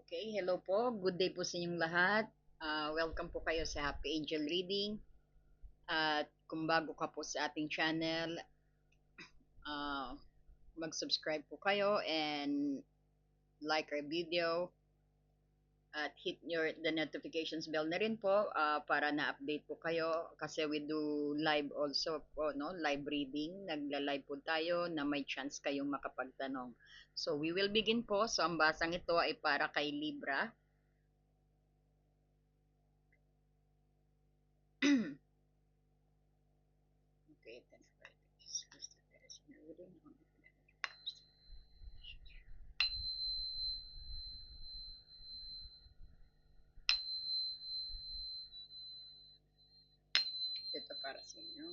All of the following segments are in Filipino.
Okay, hello po. Good day po sa inyong lahat. Welcome po kayo sa Happy Angel Reading. At kung bago ka po sa ating channel, uh, mag-subscribe po kayo and like our video at hit the notifications bell na rin po para na-update po kayo kasi we do live also po, no? Live reading. Nagla-live po tayo na may chance kayong makapagtanong. So we will begin po. So ang basang ito ay para kay Libra. Okay, then ito para sa inyo.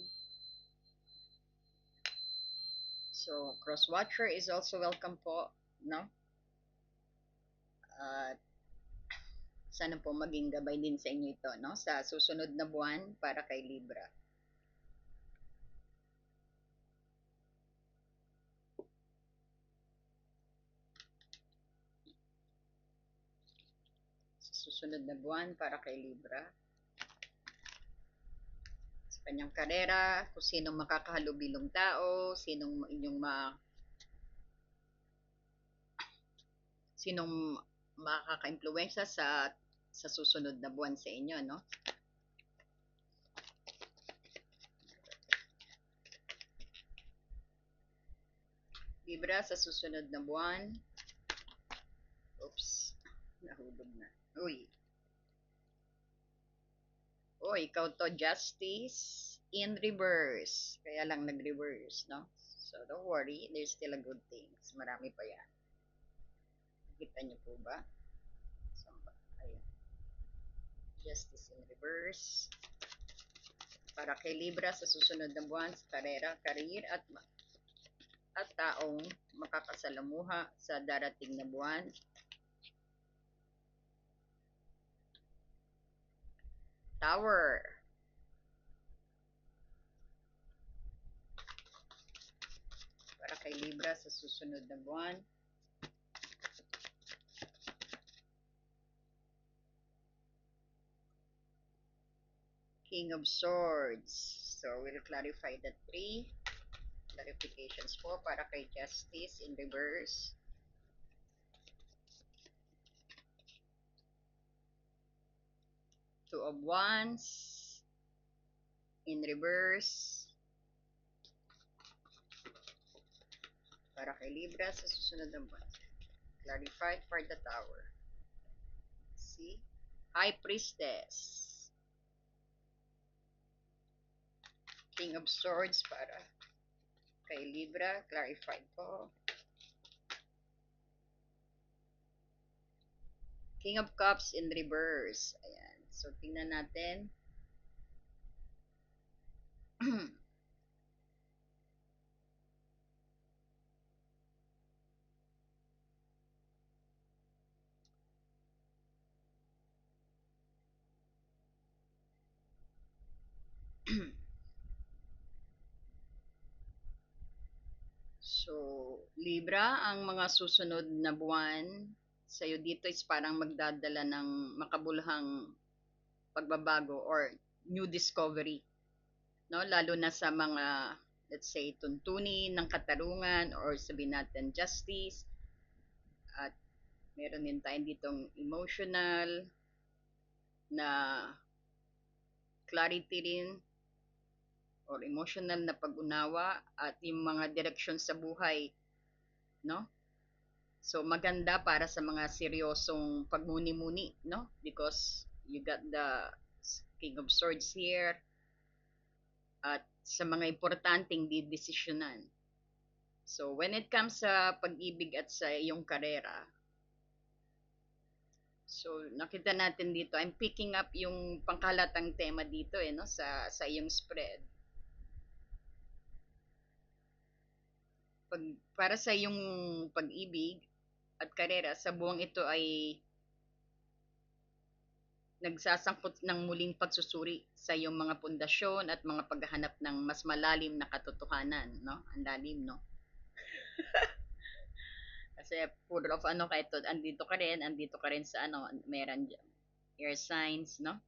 So, cross-watcher is also welcome po, no? At sana po maging gabay din sa inyo ito, no? Sa susunod na buwan para kay Libra. Sa susunod na buwan para kay Libra. Sa kanyang karera, kung sinong makakahalubilong tao, sinong makaka-impluwensya sa susunod na buwan sa inyo, no? Libra sa susunod na buwan. Oops. Nahulog na. Uy. Oh, ikaw to, justice in reverse. Kaya lang nag-reverse, no? So, don't worry. There's still a good things. Marami pa yan. Kita niyo po ba? So, ayun. Justice in reverse. Para kay Libra sa susunod na buwan sa karera, career at taong makakasalamuha sa darating na buwan. Tower. Para kay Libra sa susunod na buwan. King of Swords. So, we'll clarify the three clarifications po para kay Justice in reverse. Two of Wands in reverse. Para kay Libra sa susunod na buwan. Clarified for the Tower. See? High Priestess. King of Swords para kay Libra. Clarified po. King of Cups in reverse. Ayan. So, tingnan natin. So, Libra, ang mga susunod na buwan sa'yo dito is parang magdadala ng makabuluhang pagbabago or new discovery. No? Lalo na sa mga, let's say, tuntunin ng katarungan or sabihin natin justice. At meron din tayo ditong emotional na clarity rin or emotional na pag-unawa at yung mga direksyon sa buhay, no? So maganda para sa mga seryosong pagmuni-muni, no? Because you got the King of Swords here at sa mga importanteng didesisyonan. So when it comes sa pag-ibig at sa iyong karera, so nakita natin dito, I'm picking up yung pangkalatang tema dito no sa iyong spread. Para sa iyong pag-ibig at karera sa buwang ito ay nagsasangkot ng muling pagsusuri sa iyong mga pundasyon at mga paghahanap ng mas malalim na katotohanan, no? Ang lalim, no? Kasi full of ano, kahit andito ka rin sa ano, meron dyan, air signs, no?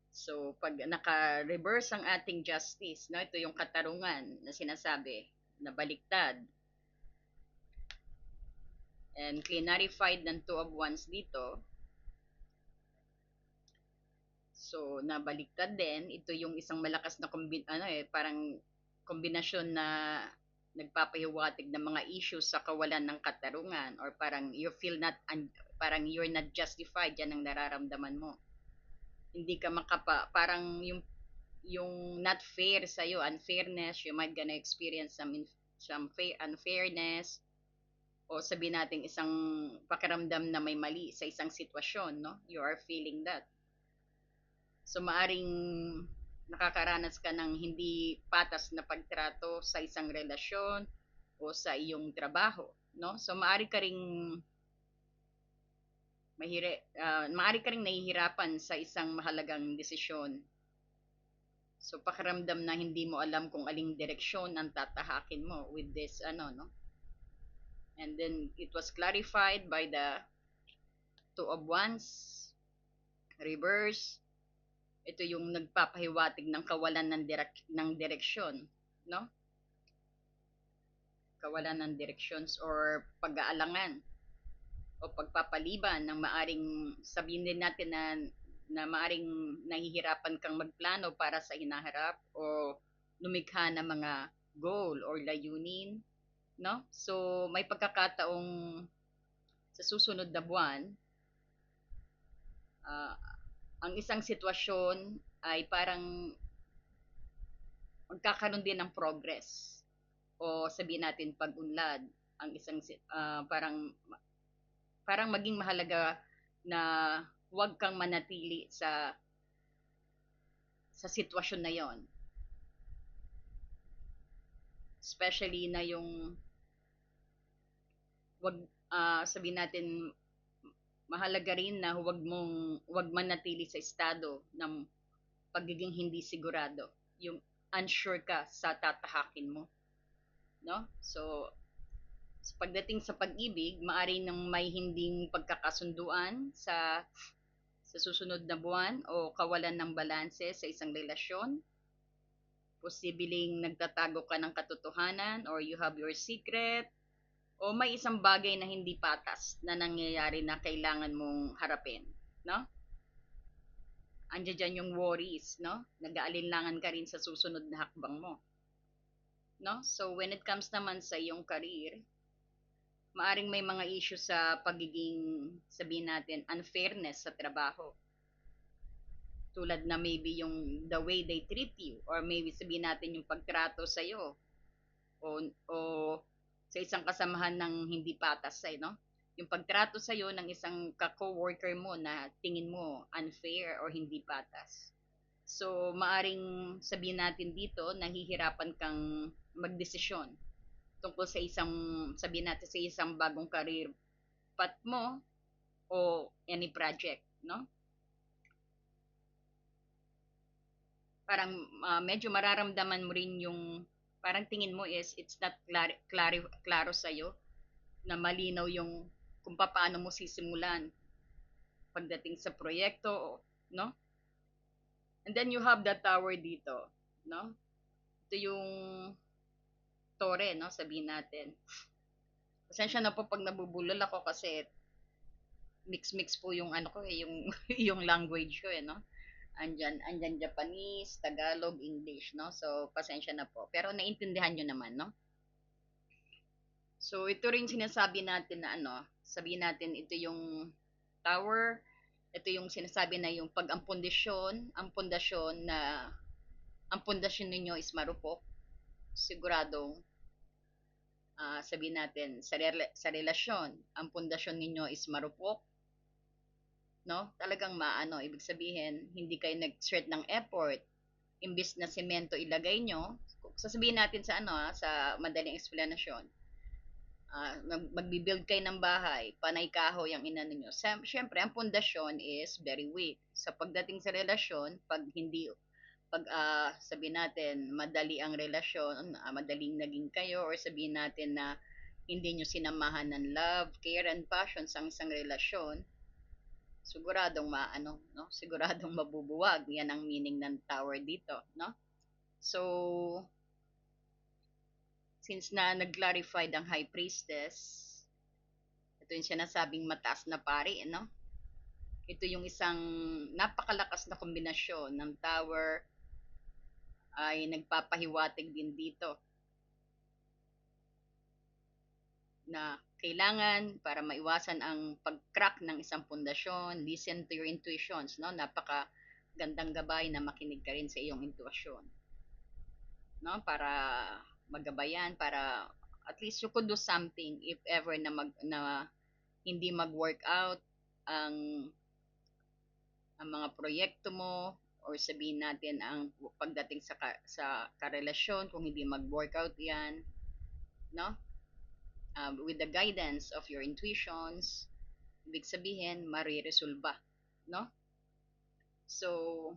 So, pag naka-reverse ang ating justice, no, ito yung katarungan na sinasabi, na baliktad, and clarified ng two of wands dito, so nabaliktad din, ito yung isang malakas na parang kombinasyon na nagpapahiwatig ng mga issues sa kawalan ng katarungan, or parang parang you're not justified yan ang nararamdaman mo. Hindi ka parang yung not fair sa iyo, unfairness, you might gonna experience unfairness, o sabihin natin isang pakiramdam na may mali sa isang sitwasyon, no? You are feeling that. So maaring nakakaranas ka ng hindi patas na pagtrato sa isang relasyon o sa iyong trabaho, no? So maari ka ring nahihirapan sa isang mahalagang desisyon. So pakiramdam na hindi mo alam kung aling direksyon ang tatahakin mo with this no. And then it was clarified by the two of wands reverse. Ito yung nagpapahiwatig ng kawalan ng direksyon, no? Kawalan ng directions or pag-aalangan o pagpapaliban ng maaring sabihin din natin na maaring nahihirapan kang magplano para sa hinaharap o lumikha ng mga goal or layunin, no? So may pagkakataong sa susunod na buwan, uh, ang isang sitwasyon ay parang magkakaroon din ng progress o sabihin natin pag-unlad, ang isang parang maging mahalaga na huwag kang manatili sa sitwasyon na yon, especially na yung wag sabihin natin mahalaga rin na huwag manatili sa estado ng pagiging hindi sigurado, yung unsure ka sa tatahakin mo, no? So pagdating sa pag-ibig, maari nang may hinding pagkakasunduan sa susunod na buwan o kawalan ng balanse sa isang relasyon. Posibleng nagtatago ka ng katotohanan or you have your secret, o may isang bagay na hindi patas na nangyayari na kailangan mong harapin, no? Andiyan dyan yung worries, no? Nag-aalinlangan ka rin sa susunod na hakbang mo, no? So when it comes naman sa iyong career, maaring may mga issue sa pagiging, sabihin natin, unfairness sa trabaho. Tulad na maybe yung the way they treat you, or maybe sabihin natin yung pagtrato sa iyo, o sa isang kasamahan ng hindi patas sa'yo, no? Yung pagtrato sa iyo ng isang ka-coworker mo na tingin mo unfair or hindi patas. So, maaring sabihin natin dito, nahihirapan kang magdesisyon tungkol sa isang, sabihin natin sa isang bagong career path mo o any project, no? Parang medyo mararamdaman mo rin yung parang tingin mo is it's not klaro sa iyo, na malinaw yung kung paano mo sisimulan pagdating sa proyekto, no? And then you have that tower dito, no? Ito yung tore, no? Sabihin natin. Pasensya na po pag nabubulol ako kasi mix-mix po yung ano ko yung yung language ko no. Andyan Japanese, Tagalog, English, no? So pasensya na po. Pero naintindihan niyo naman, no? So ito rin sinasabi natin na sabihin natin ito yung tower, ito yung sinasabi na yung pag ang pundasyon ninyo is marupok, siguradong sabihin natin sa relasyon, ang pundasyon ninyo is marupok, no? Talagang ibig sabihin, hindi kayo nag-exert ng effort, imbis na semento ilagay nyo, sasabihin natin sa madaling explanation, magbi-build kayo ng bahay, panay kahoy ang inano nyo. Siyempre, ang pundasyon is very weak. Sa pagdating sa relasyon, pag sabihin natin, madali ang relasyon, madaling naging kayo, or sabihin natin na hindi nyo sinamahan ng love, care, and passion sa isang relasyon, siguradong maano, no? Siguradong mabubuwag. Yan ang meaning ng tower dito, no? So, since na nag-clarified ang high priestess, ito yung sinasabing mataas na pari, no? Ito yung isang napakalakas na kombinasyon ng tower ay nagpapahiwatig din dito na kailangan para maiwasan ang pag-crack ng isang pundasyon, listen to your intuitions, no? Napaka gandang gabay na makinig ka rin sa iyong intuition, no? Para magabayan, para at least you could do something if ever na hindi mag-work out ang mga proyekto mo, or sabihin natin ang pagdating sa karelasyon, kung hindi mag-workout yan, no? With the guidance of your intuitions, ibig sabihin mariresolba, no? So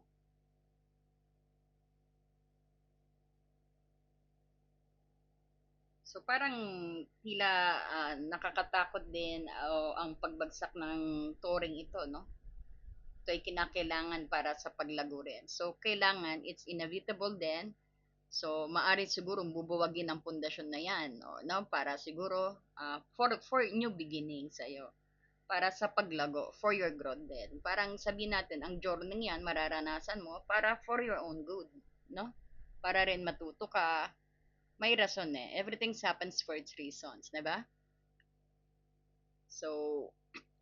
parang tila nakakatakot din ang pagbagsak ng touring ito, no? Ito ay kinakailangan para sa paglago rin. So kailangan, it's inevitable din. So maari siguro bubuwagin ang pundasyon na yan, no? Para siguro for new beginning sa iyo, para sa paglago, for your growth din. Parang sabihin natin, ang journey yan, mararanasan mo para for your own good, no? Para rin matuto ka, may rason eh. Everything happens for its reasons, di ba? So,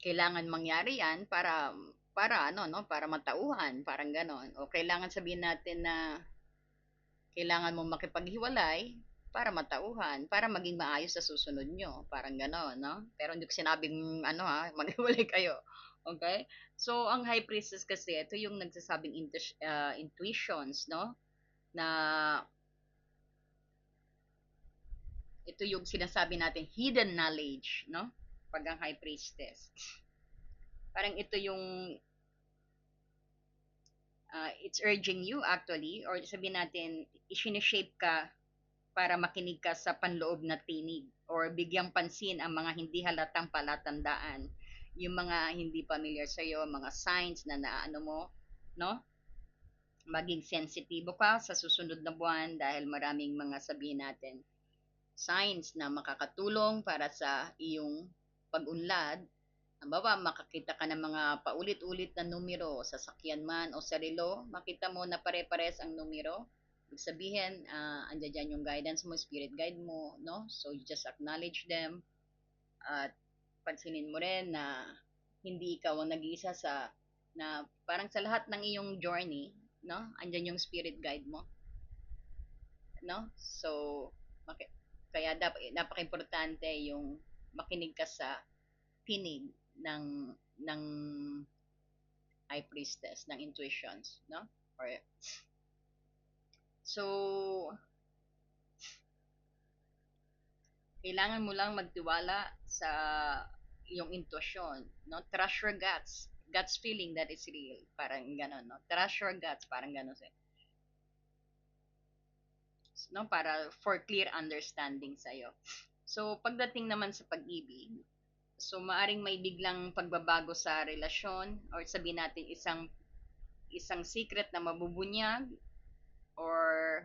kailangan mangyari yan para ano, no? Para matauhan, parang ganon. O kailangan sabihin natin na kailangan mo makipaghiwalay para matauhan, para maging maayos sa susunod nyo. Parang gano'n, no? Pero hindi ko sinabing, ano ha, maghiwalay kayo. Okay? So, ang high priestess kasi, ito yung nagsasabing intuitions, no? Na ito yung sinasabi natin, hidden knowledge, no? Pag ang high priestess. Parang ito yung it's urging you actually, or sabihin natin, isineshape ka para makinig ka sa panloob na tinig or bigyang pansin ang mga hindi halatang palatandaan, yung mga hindi familiar sa iyo, mga signs na naano mo, no? Maging sensitibo ka sa susunod na buwan dahil maraming mga sabihin natin signs na makakatulong para sa iyong pag-unlad. Halimbawa, makakita ka ng mga paulit-ulit na numero sa sakyan man o sa relo, makita mo na pare-pares ang numero. Ibig sabihin, andyan dyan yung guidance mo, spirit guide mo, no? So, you just acknowledge them at pansinin mo rin na hindi ikaw ang nag-iisa na parang sa lahat ng iyong journey, no? Andyan yung spirit guide mo, no? So, kaya napaka-importante yung makinig ka sa tinig ng high priestess, ng intuitions, no? Or so kailangan mo lang magtiwala sa iyong intuition, no? Trust your guts feeling that is real, parang gano'n, no? Trust your guts, parang gano'n siya, no? Para for clear understanding sa iyo. So pagdating naman sa pag-ibig, so maaring may biglang pagbabago sa relasyon, or sabihin natin isang secret na mabubunyag, or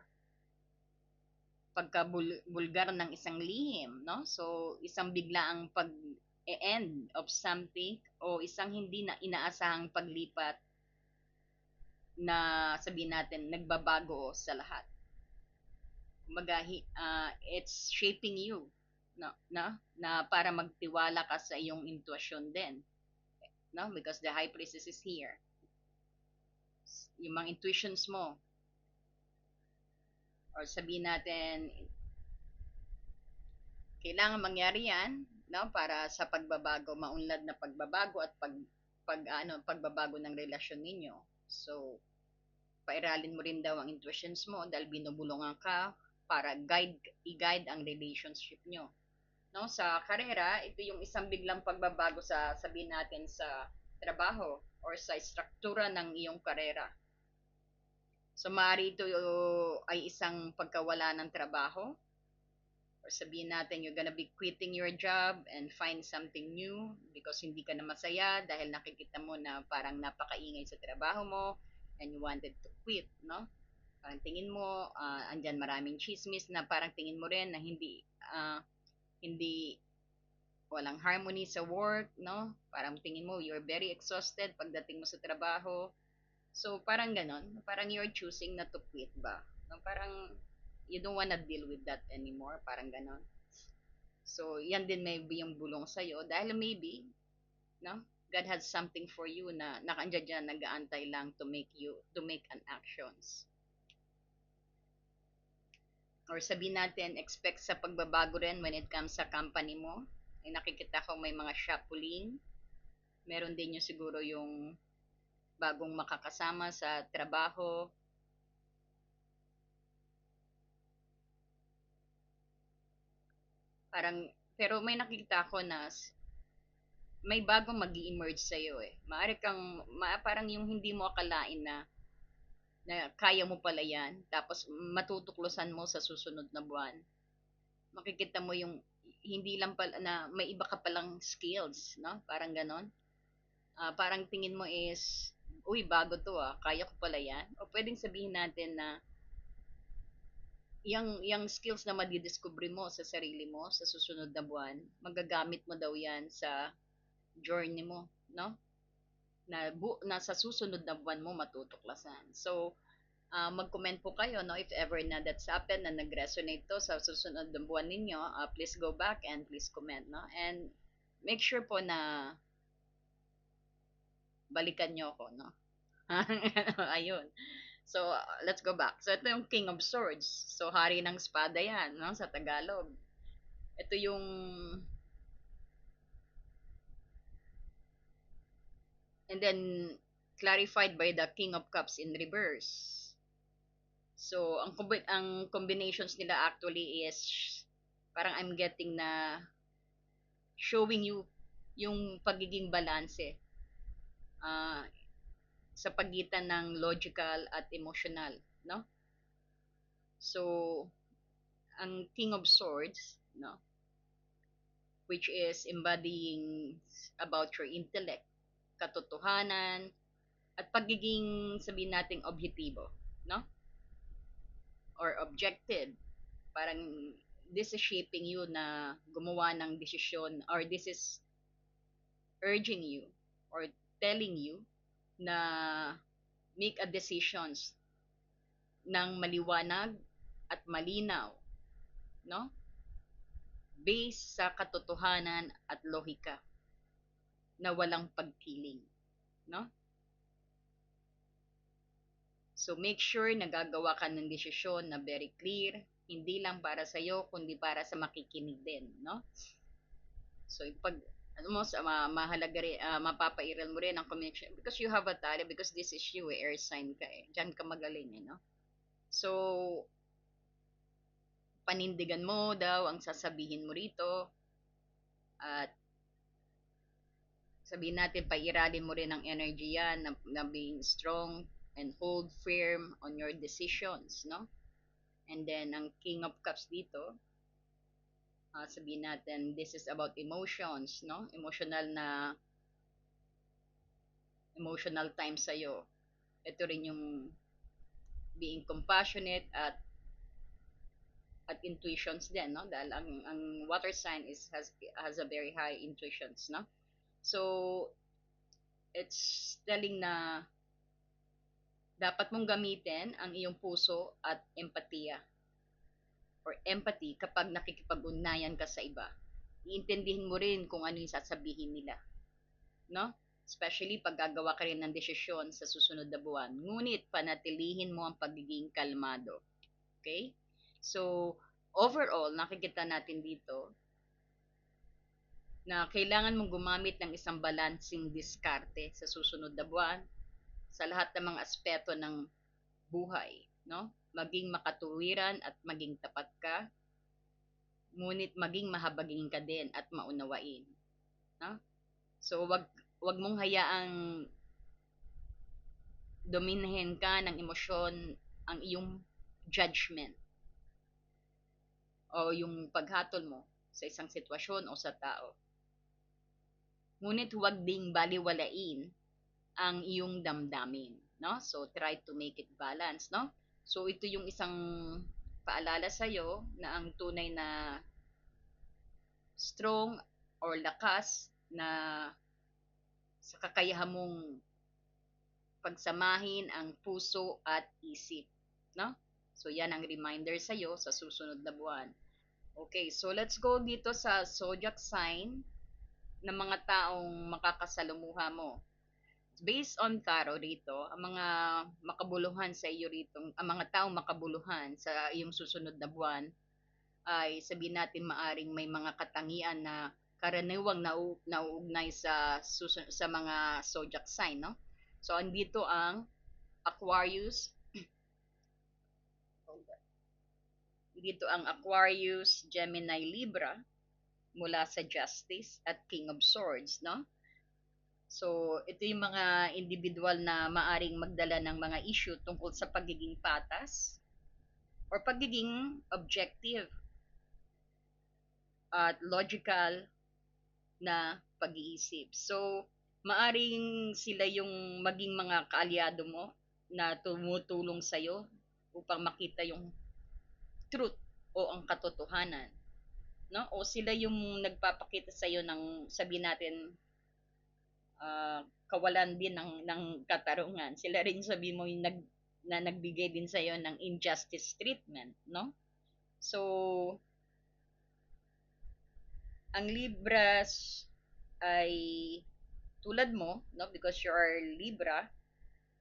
pagkabulgar ng isang lihim, no? So, isang biglaang pag-end of something, o isang hindi na inaasahang paglipat na sabihin natin nagbabago sa lahat. Kumbaga, it's shaping you, no? Na para magtiwala ka sa iyong intuition din, no? Because the high priestess is here. Yung mga intuitions mo, or sabihin natin, kailangan mangyari yan, no? Para sa pagbabago, maunlad na pagbabago at pagbabago ng relasyon ninyo. So, pairalin mo rin daw ang intuitions mo dahil binubulungan ka para i-guide ang relationship nyo. No? Sa karera, ito yung isang biglang pagbabago sa, sabihin natin, sa trabaho or sa struktura ng iyong karera. So, maaari ito ay isang pagkawala ng trabaho, Or sabihin natin you're gonna be quitting your job and find something new because hindi ka na masaya dahil nakikita mo na parang napakaingay sa trabaho mo and you wanted to quit, no? Parang tingin mo, andyan maraming chismis na parang tingin mo rin na hindi walang harmony sa work, no? Parang tingin mo you're very exhausted pagdating mo sa trabaho. So parang ganon, parang you're choosing not to quit ba? No? Parang you don't wanna deal with that anymore, parang ganon. So yan din maybe yung bulong sa'yo dahil maybe, no? God has something for you na nakaandyan dyan, nag-aantay lang to make an actions. Or sabihin natin, expect sa pagbabago rin when it comes sa company mo. Ay nakikita ko may mga shop pulling. Meron din yung siguro yung bagong makakasama sa trabaho. Parang, pero may nakikita ko na may bagong mag emerge sa'yo eh. Parang yung hindi mo akalain na kaya mo pala yan. Tapos matutuklosan mo sa susunod na buwan. Makikita mo yung hindi lang pala na may iba ka palang skills, no? Parang ganon. Parang tingin mo is, uy, bago to kaya ko pala yan. O pwedeng sabihin natin na yung skills na madidiscover mo sa sarili mo sa susunod na buwan, magagamit mo daw yan sa journey mo, no? Na sa susunod na buwan mo matutuklasan. So, mag-comment po kayo, no, if ever na that's happened, na nag-resonate to sa susunod na buwan ninyo, please go back and please comment, no? And make sure po na balikan nyo ako, no? Ayun. So, let's go back. So, ito yung King of Swords. So, hari ng espada yan, no, sa Tagalog. Ito yung and then clarified by the King of Cups in reverse. So, ang combinations nila actually is parang I'm getting na showing you yung pagiging balanse uh, sa pagitan ng logical at emotional, no? So, ang King of Swords, no, which is embodying about your intellect, katotohanan, at pagiging sabihin nating objektibo, no? Or objective. Parang this is shaping you na gumawa ng desisyon or this is urging you or telling you na make a decisions ng maliwanag at malinaw, no? Based sa katotohanan at lohika na walang pagpiling, no? So make sure na gagawa ka ng desisyon na very clear, hindi lang para sa iyo kundi para sa makikinig din, no? So pag ano mo sa mahalaga rin, mapapairal mo rin ang connection because you have a talent because this is you air sign ka eh. Diyan ka magaling eh, no? So panindigan mo daw ang sasabihin mo rito at sabihin natin pairalin mo rin ang energy yan na being strong and hold firm on your decisions, no? And then ang King of Cups dito, sabihin natin this is about emotions, no? Emotional time sa'yo. Ito rin yung being compassionate at intuitions din, no? Dahil ang water sign has a very high intuitions, no? So it's telling na dapat mong gamitin ang iyong puso at empatiya or empathy kapag nakikipag-ugnayan ka sa iba. Iintindihin mo rin kung ano yung sasabihin nila, no? Especially pag gagawa ka rin ng desisyon sa susunod na buwan. Ngunit panatilihin mo ang pagiging kalmado. Okay? So, overall, nakikita natin dito na kailangan mong gumamit ng isang balancing diskarte sa susunod na buwan sa lahat ng mga aspeto ng buhay, no? Maging makatuwiran at maging tapat ka, ngunit maging mahabagin ka din at maunawain, no? So wag mong hayaang dominahin ka ng emosyon ang iyong judgment. o yung paghatol mo sa isang sitwasyon o sa tao. Ngunit huwag ding baliwalain ang iyong damdamin, no? So try to make it balance, no? So ito yung isang paalala sa iyo na ang tunay na strong or lakas na sa kakayahan mong pagsamahin ang puso at isip, no? So yan ang reminder sa iyo sa susunod na buwan. Okay, so let's go dito sa zodiac sign ng mga taong makakasalamuha mo. Based on tarot rito, ang mga makabuluhan sa iyo rito, ang mga taong makabuluhan sa iyong susunod na buwan ay sabihin natin maaring may mga katangian na karaniwang nauugnay sa mga zodiac sign, no? So andito ang Aquarius, dito ang Aquarius, Gemini, Libra mula sa Justice at King of Swords, no? So, ito yung mga individual na maaring magdala ng mga issue tungkol sa pagiging patas or pagiging objective at logical na pag-iisip. So, maaring sila yung maging mga kaalyado mo na tumutulong sa'yo upang makita yung truth o ang katotohanan, no? O sila yung nagpapakita sa iyo ng sabi natin kawalan din ng katarungan. Sila rin sabi mo yung na nagbigay din sa iyo ng injustice treatment, no? So, ang Libras ay tulad mo, no? Because you are Libra,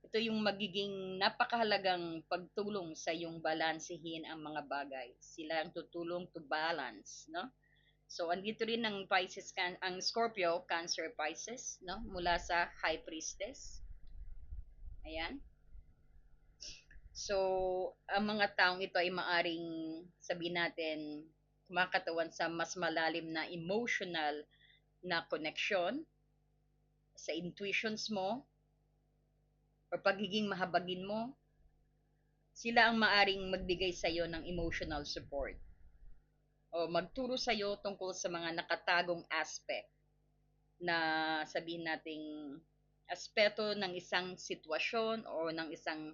ito yung magiging napakahalagang pagtulong sa yung balansehin ang mga bagay. Sila ang tutulong to balance, no? So, andito rin ang Pisces, ang Scorpio, Cancer, Pisces, no? Mula sa High Priestess. Ayan. So, ang mga taong ito ay maaring sabihin natin kumakatawan sa mas malalim na emotional na connection sa intuitions mo o pagiging mahabagin mo. Sila ang maaring magbigay sa iyo ng emotional support o magturo sa iyo tungkol sa mga nakatagong aspect na sabihin nating aspeto ng isang sitwasyon o ng isang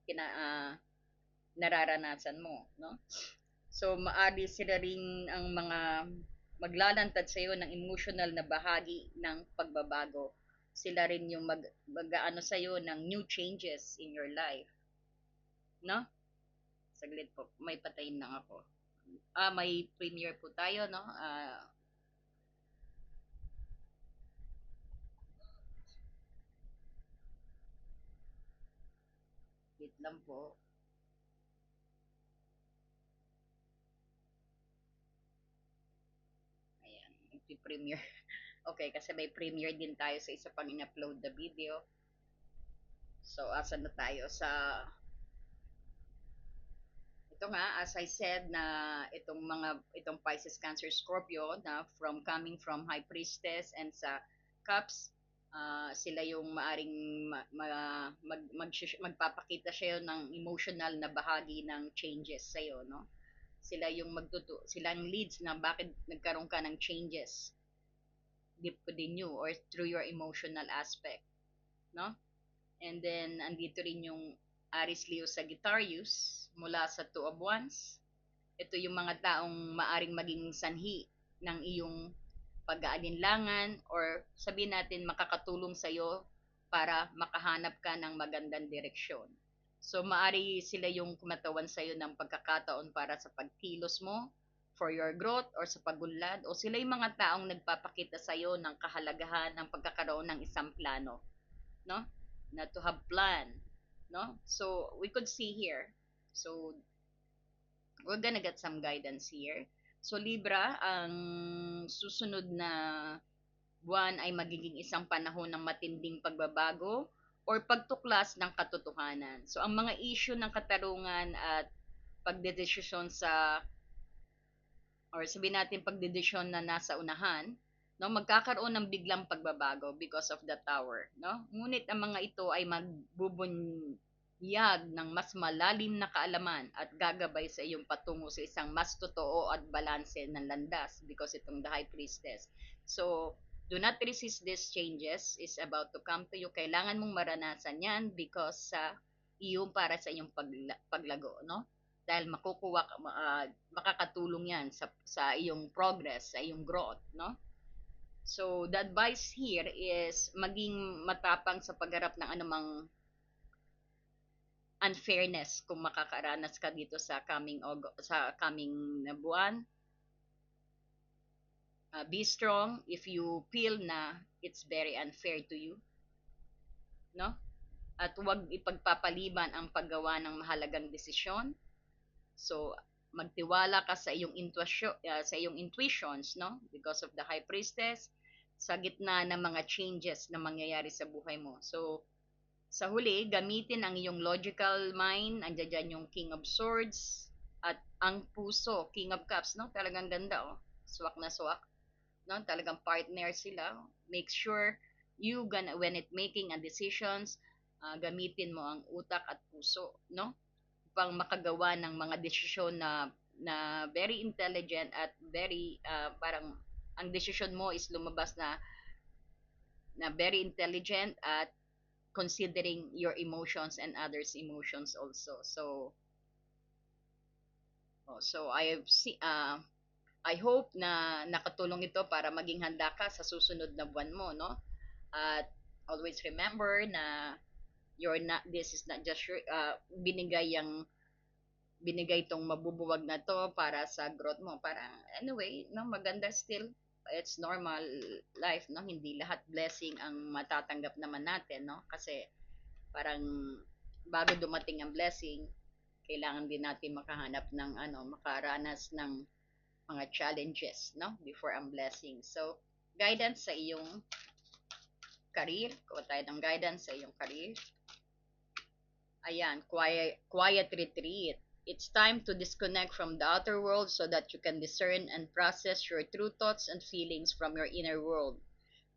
kina, nararanasan mo, no? So maari sila ring ang mga maglalantad sa iyo ng emotional na bahagi ng pagbabago. Sila rin yung mag-aano sa iyo ng new changes in your life, no? Saglit po, may patayin lang ako. May premiere po tayo, no? Wait lang po. Ayan, nagpi-premiere. Okay, kasi may premiere din tayo sa isa pang in-upload na video. So, asa na tayo sa ito nga, as I said, na itong Pisces, Cancer, Scorpio na coming from High Priestess and sa Cups, sila yung maaring magpapakita siya ng emotional na bahagi ng changes sa iyo, no? Sila yung silang leads na bakit nagkaroon ka ng changes deep within you or through your emotional aspect, no? And then, andito rin yung Aries, Leo, Sagittarius mula sa Two of Wands. Ito yung mga taong maaring maging sanhi ng iyong pag-aalinlangan or sabihin natin makakatulong sa iyo para makahanap ka ng magandang direksyon. So, maari sila yung kumatawan sa iyo ng pagkakataon para sa pagkilos mo, for your growth, or sa pagunlad, o sila yung mga taong nagpapakita sa iyo ng kahalagahan ng pagkakaroon ng isang plano, no? Na to have plan, no? So we could see here. So we're gonna get some guidance here. So Libra, ang susunod na buwan ay magiging isang panahon ng matinding pagbabago or pagtuklas ng katotohanan. So ang mga issue ng katarungan at pagdedesisyon sa or sabihin natin pagdedesisyon na nasa unahan, no, magkakaroon ng biglang pagbabago because of the tower, no? Ngunit ang mga ito ay magbubunyag ng mas malalim na kaalaman at gagabay sa iyong patungo sa isang mas totoo at balanse ng landas because itong the High Priestess. So, do not resist these changes is about to come to you. Kailangan mong maranasan yan because sa iyong para sa iyong paglago, no? Dahil makakatulong yan sa iyong progress, sa iyong growth, no? So, the advice here is maging matapang sa pagharap ng anumang unfairness kung makakaranas ka dito sa coming na buwan. Be strong if you feel na it's very unfair to you, no? At huwag ipagpapaliban ang paggawa ng mahalagang desisyon. So, magtiwala ka sa iyong intuitions, no? Because of the High Priestess sa gitna ng mga changes na mangyayari sa buhay mo. So, sa huli, gamitin ang iyong logical mind, andiyan dyan yung King of Swords, at ang puso, King of Cups, no? Talagang ganda, oh. Swak na swak, no? Talagang partner sila. Make sure when it making a decisions, gamitin mo ang utak at puso, no? Upang makagawa ng mga desisyon na very intelligent at very parang ang desisyon mo is lumabas na very intelligent at considering your emotions and others' emotions also. So I hope na nakatulong ito para maging handa ka sa susunod na buwan mo, no? At always remember na this is not just your, binigay tong mabubuwag na to para sa growth mo. Para anyway, no, maganda still. It's normal life, no? Hindi lahat blessing ang matatanggap naman natin, no? Kasi parang bago dumating ang blessing, kailangan din natin makahanap ng makaranas ng mga challenges, no? Before ang blessing. So, guidance sa iyong career. Kuha tayo ng guidance sa iyong career. Ayan, quiet retreat. It's time to disconnect from the outer world so that you can discern and process your true thoughts and feelings from your inner world.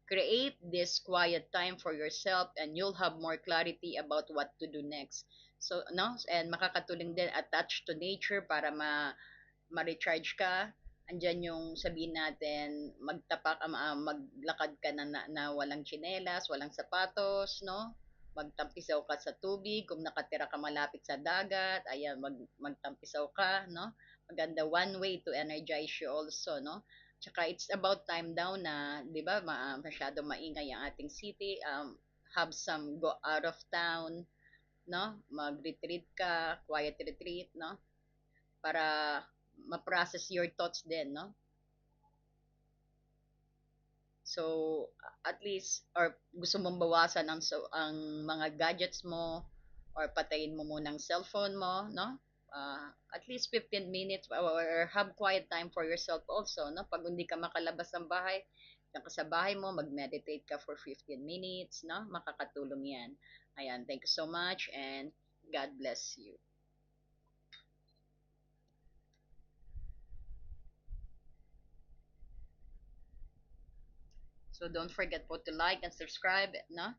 Create this quiet time for yourself and you'll have more clarity about what to do next. So, no? And makakatulong din attach to nature para ma-recharge ka. Andiyan yung sabihin natin, maglakad ka na walang tsinelas, walang sapatos, no? Magtampisaw ka sa tubig, kung nakatira ka malapit sa dagat, ayan, magtampisaw ka, no? Maganda one way to energize you also, no? Tsaka it's about time daw na, 'di ba, masyado maingay ang ating city, have some go out of town, no? Mag-retreat ka, quiet retreat, no? Para ma-process your thoughts din, no? So, at least, or gusto mong bawasan ang mga gadgets mo, or patayin mo muna ang cellphone mo, no? At least 15 minutes, or have quiet time for yourself also, no? Pag hindi ka makalabas ng bahay, diyan ka sa bahay mo, mag-meditate ka for 15 minutes, no? Makakatulong yan. Ayan, thank you so much, and God bless you. So don't forget po to like and subscribe, no?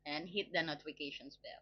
And hit the notifications bell.